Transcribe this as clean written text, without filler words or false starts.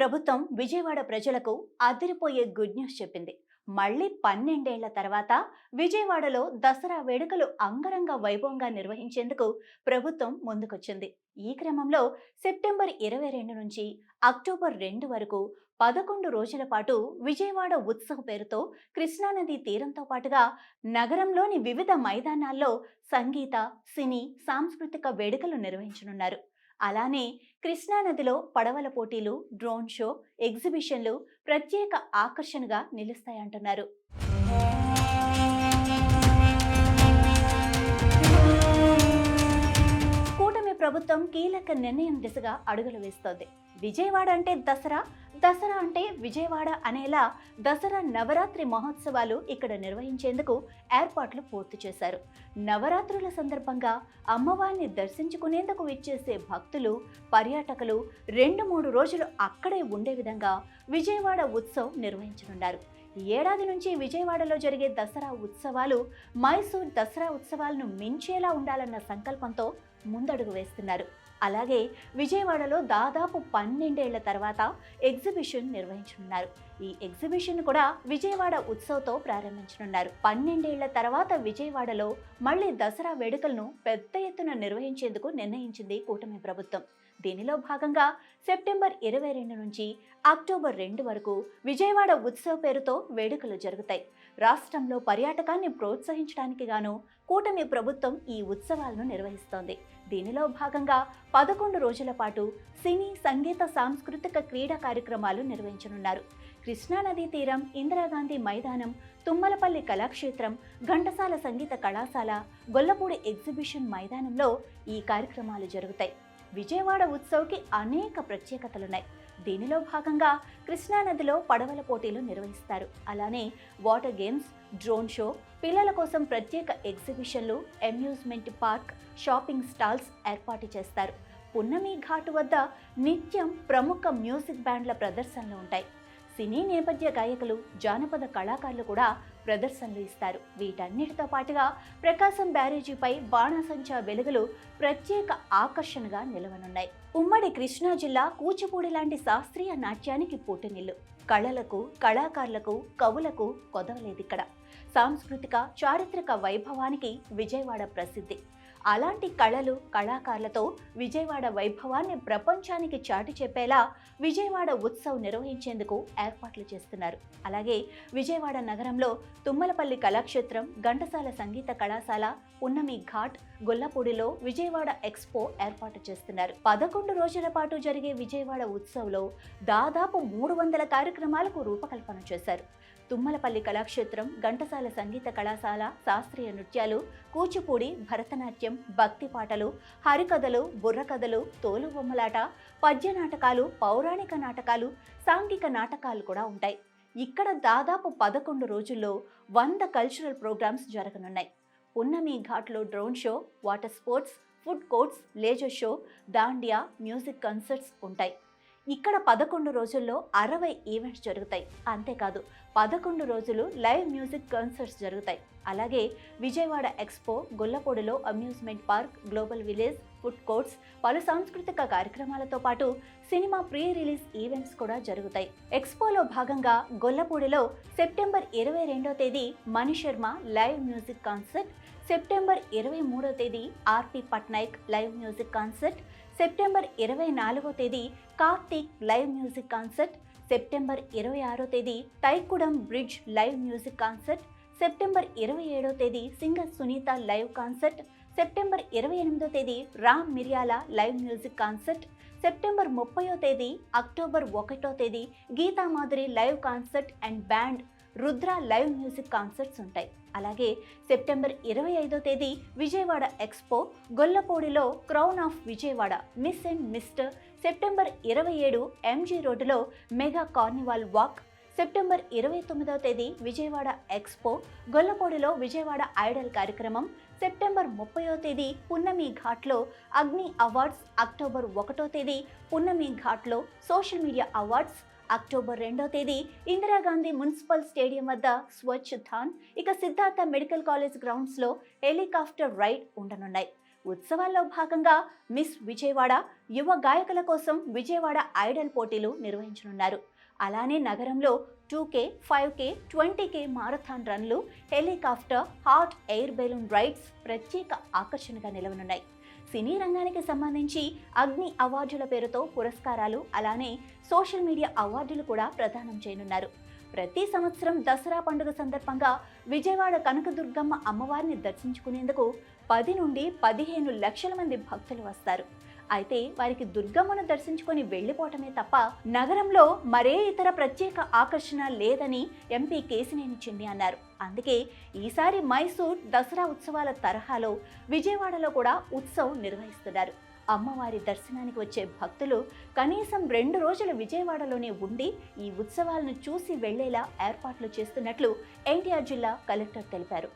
ప్రభుత్వం విజయవాడ ప్రజలకు అదిరిపోయే గుడ్ న్యూస్ చెప్పింది. మళ్ళీ 12 ఏళ్ల తర్వాత విజయవాడలో దసరా వేడుకలు అంగరంగ వైభవంగా నిర్వహించేందుకు ప్రభుత్వం ముందుకొచ్చింది. ఈ క్రమంలో సెప్టెంబర్ 22 నుంచి అక్టోబర్ 2 వరకు 11 రోజుల పాటు విజయవాడ ఉత్సవ్ పేరుతో కృష్ణానది తీరంతో పాటుగా నగరంలోని వివిధ మైదానాల్లో సంగీత, సినీ, సాంస్కృతిక వేడుకలు నిర్వహించనున్నారు. అలానే కృష్ణానదిలో పడవల పోటీలు, డ్రోన్ షో, ఎగ్జిబిషన్లు ప్రత్యేక ఆకర్షణగా నిలుస్తాయంటున్నారు. కూటమి ప్రభుత్వం కీలక నిర్ణయం దిశగా అడుగులు వేస్తోంది. విజయవాడ అంటే దసరా, దసరా అంటే విజయవాడ అనేలా దసరా నవరాత్రి మహోత్సవాలు ఇక్కడ నిర్వహించేందుకు ఏర్పాట్లు పూర్తి చేశారు. నవరాత్రుల సందర్భంగా అమ్మవారిని దర్శించుకునేందుకు విచ్చేసే భక్తులు, పర్యాటకులు 2-3 రోజులు అక్కడే ఉండే విధంగా విజయవాడ ఉత్సవ్ నిర్వహించనున్నారు. ఈ ఏడాది నుంచి విజయవాడలో జరిగే దసరా ఉత్సవాలు మైసూర్ దసరా ఉత్సవాలను మించేలా ఉండాలన్న సంకల్పంతో ముందడుగు వేస్తున్నారు. అలాగే విజయవాడలో దాదాపు 12 ఏళ్ల తర్వాత ఎగ్జిబిషన్ నిర్వహించనున్నారు. ఈ ఎగ్జిబిషన్ కూడా విజయవాడ ఉత్సవ్తో ప్రారంభించనున్నారు. 12 ఏళ్ల తర్వాత విజయవాడలో మళ్లీ దసరా వేడుకలను పెద్ద ఎత్తున నిర్వహించేందుకు నిర్ణయించింది కూటమి ప్రభుత్వం. దీనిలో భాగంగా సెప్టెంబర్ 22 నుంచి అక్టోబర్ 2 వరకు విజయవాడ ఉత్సవ్ పేరుతో వేడుకలు జరుగుతాయి. రాష్ట్రంలో పర్యాటకాన్ని ప్రోత్సహించడానికి గాను కూటమి ప్రభుత్వం ఈ ఉత్సవాలను నిర్వహిస్తోంది. దీనిలో భాగంగా 11 రోజుల పాటు సినీ, సంగీత, సాంస్కృతిక క్రీడా కార్యక్రమాలు నిర్వహించనున్నారు. కృష్ణానదీ తీరం, ఇందిరాగాంధీ మైదానం, తుమ్మలపల్లి కళాక్షేత్రం, ఘంటసాల సంగీత కళాశాల, గొల్లపూడి ఎగ్జిబిషన్ మైదానంలో ఈ కార్యక్రమాలు జరుగుతాయి. విజయవాడ ఉత్సవ్కి అనేక ప్రత్యేకతలున్నాయి. దీనిలో భాగంగా కృష్ణానదిలో పడవల పోటీలు నిర్వహిస్తారు. అలానే వాటర్ గేమ్స్, డ్రోన్ షో, పిల్లల కోసం ప్రత్యేక ఎగ్జిబిషన్లు, అమ్యూజ్మెంట్ పార్క్, షాపింగ్ స్టాల్స్ ఏర్పాటు చేస్తారు. పున్నమి ఘాటు వద్ద నిత్యం ప్రముఖ మ్యూజిక్ బ్యాండ్ల ప్రదర్శనలు ఉంటాయి. సినీ నేపథ్య గాయకులు, జానపద కళాకారులు కూడా ప్రదర్శనలు ఇస్తారు. వీటన్నిటితో పాటుగా ప్రకాశం బ్యారేజీపై బాణాసంచా వెలుగులు ప్రత్యేక ఆకర్షణగా నిలవనున్నాయి. ఉమ్మడి కృష్ణా జిల్లా కూచిపూడి లాంటి శాస్త్రీయ నాట్యానికి పుట్టినిల్లు. కళలకు, కళాకారులకు, కవులకు కొదవలేదిక్కడ. సాంస్కృతిక, చారిత్రక వైభవానికి విజయవాడ ప్రసిద్ధి. అలాంటి కళలు, కళాకారులతో విజయవాడ వైభవాన్ని ప్రపంచానికి చాటి చెప్పేలా విజయవాడ ఉత్సవ్ నిర్వహించేందుకు ఏర్పాట్లు చేస్తున్నారు. అలాగే విజయవాడ నగరంలో తుమ్మలపల్లి కళాక్షేత్రం, ఘంటసాల సంగీత కళాశాల, పున్నమి ఘాట్, గొల్లపూడిలో విజయవాడ ఎక్స్పో ఏర్పాటు చేస్తున్నారు. 11 రోజుల పాటు జరిగే విజయవాడ ఉత్సవ్లో దాదాపు 300 కార్యక్రమాలకు రూపకల్పన చేశారు. తుమ్మలపల్లి కళాక్షేత్రం, ఘంటసాల సంగీత కళాశాల శాస్త్రీయ నృత్యాలు, కూచిపూడి, భరతనాట్యం, భక్తి పాటలు, హరికథలు, బుర్రకథలు, తోలుబొమ్మలాట, పద్య నాటకాలు, పౌరాణిక నాటకాలు, సాంఘిక నాటకాలు కూడా ఉంటాయి. ఇక్కడ దాదాపు 11 రోజుల్లో 100 కల్చరల్ ప్రోగ్రామ్స్ జరగనున్నాయి. పున్నమి ఘాట్లో drone show, water sports, food courts, laser show, Dandiya, music concerts ఉంటాయి. ఇక్కడ 11 రోజుల్లో 60 ఈవెంట్స్ జరుగుతాయి. అంతేకాదు 11 రోజులు లైవ్ మ్యూజిక్ కన్సర్ట్స్ జరుగుతాయి. అలాగే విజయవాడ ఎక్స్పో, గొల్లపూడిలో amusement park, global village, food courts, పలు సాంస్కృతిక కార్యక్రమాలతో పాటు సినిమా ప్రీ రిలీజ్ ఈవెంట్స్ కూడా జరుగుతాయి. ఎక్స్పోలో భాగంగా గొల్లపూడిలో సెప్టెంబర్ 22వ తేదీ Mani Sharma live music concert, September 23వ తేదీ RP Patnaik live music concert, September 24వ తేదీ Karthik live music concert, September 26వ తేదీ Thaikkudam bridge live music concert, September 27వ తేదీ singer Sunitha live concert, September 28వ తేదీ Ram Miryala live music concert, September 30వ తేదీ, అక్టోబర్ 1వ తేదీ Geetha Madhuri live concert and band Rudra live music concerts ఉంటాయి. అలాగే సెప్టెంబర్ 25వ తేదీ విజయవాడ ఎక్స్పో, గొల్లపూడిలో crown of Vijayawada miss and mister, September 27 MG రోడ్డులో మెగా కార్నివాల్ వాక్, సెప్టెంబర్ 29వ తేదీ విజయవాడ ఎక్స్పో, గొల్లపూడిలో విజయవాడ ఐడల్ కార్యక్రమం, సెప్టెంబర్ 30వ తేదీ పున్నమి ఘాట్లో అగ్ని అవార్డ్స్, అక్టోబర్ 1వ తేదీ పున్నమి ఘాట్లో సోషల్ మీడియా అవార్డ్స్, అక్టోబర్ 2వ తేదీ ఇందిరాగాంధీ మున్సిపల్ స్టేడియం వద్ద స్వచ్ఛ థాన్, ఇక సిద్ధార్థ మెడికల్ కాలేజ్ గ్రౌండ్స్లో హెలికాప్టర్ రైడ్ ఉండనున్నాయి. ఉత్సవాల్లో భాగంగా మిస్ విజయవాడ, యువ గాయకుల కోసం విజయవాడ ఐడల్ పోటీలు నిర్వహించనున్నారు. అలానే నగరంలో 2K, 5K, 20K మారథాన్ రన్లు, helicopter, hot air balloon rides ప్రత్యేక ఆకర్షణగా నిలవనున్నాయి. సినీ రంగానికి సంబంధించి అగ్ని అవార్డుల పేరుతో పురస్కారాలు, అలానే సోషల్ మీడియా అవార్డులు కూడా ప్రదానం చేయనున్నారు. ప్రతి సంవత్సరం దసరా పండుగ సందర్భంగా విజయవాడ కనకదుర్గమ్మ అమ్మవారిని దర్శించుకునేందుకు 10 నుండి 15 లక్షల మంది భక్తులు వస్తారు. అయితే వారికి దుర్గమ్మను దర్శించుకొని వెళ్లిపోవటమే తప్ప నగరంలో మరే ఇతర ప్రత్యేక ఆకర్షణ లేదని ఎంపీ కేశినేని చిన్ని అన్నారు. అందుకే ఈసారి మైసూర్ దసరా ఉత్సవాల తరహాలో విజయవాడలో కూడా ఉత్సవం నిర్వహిస్తున్నారు. అమ్మవారి దర్శనానికి వచ్చే భక్తులు కనీసం 2 రోజులు విజయవాడలోనే ఉండి ఈ ఉత్సవాలను చూసి వెళ్లేలా ఏర్పాట్లు చేస్తున్నట్లు ఎన్టీఆర్ జిల్లా కలెక్టర్ తెలిపారు.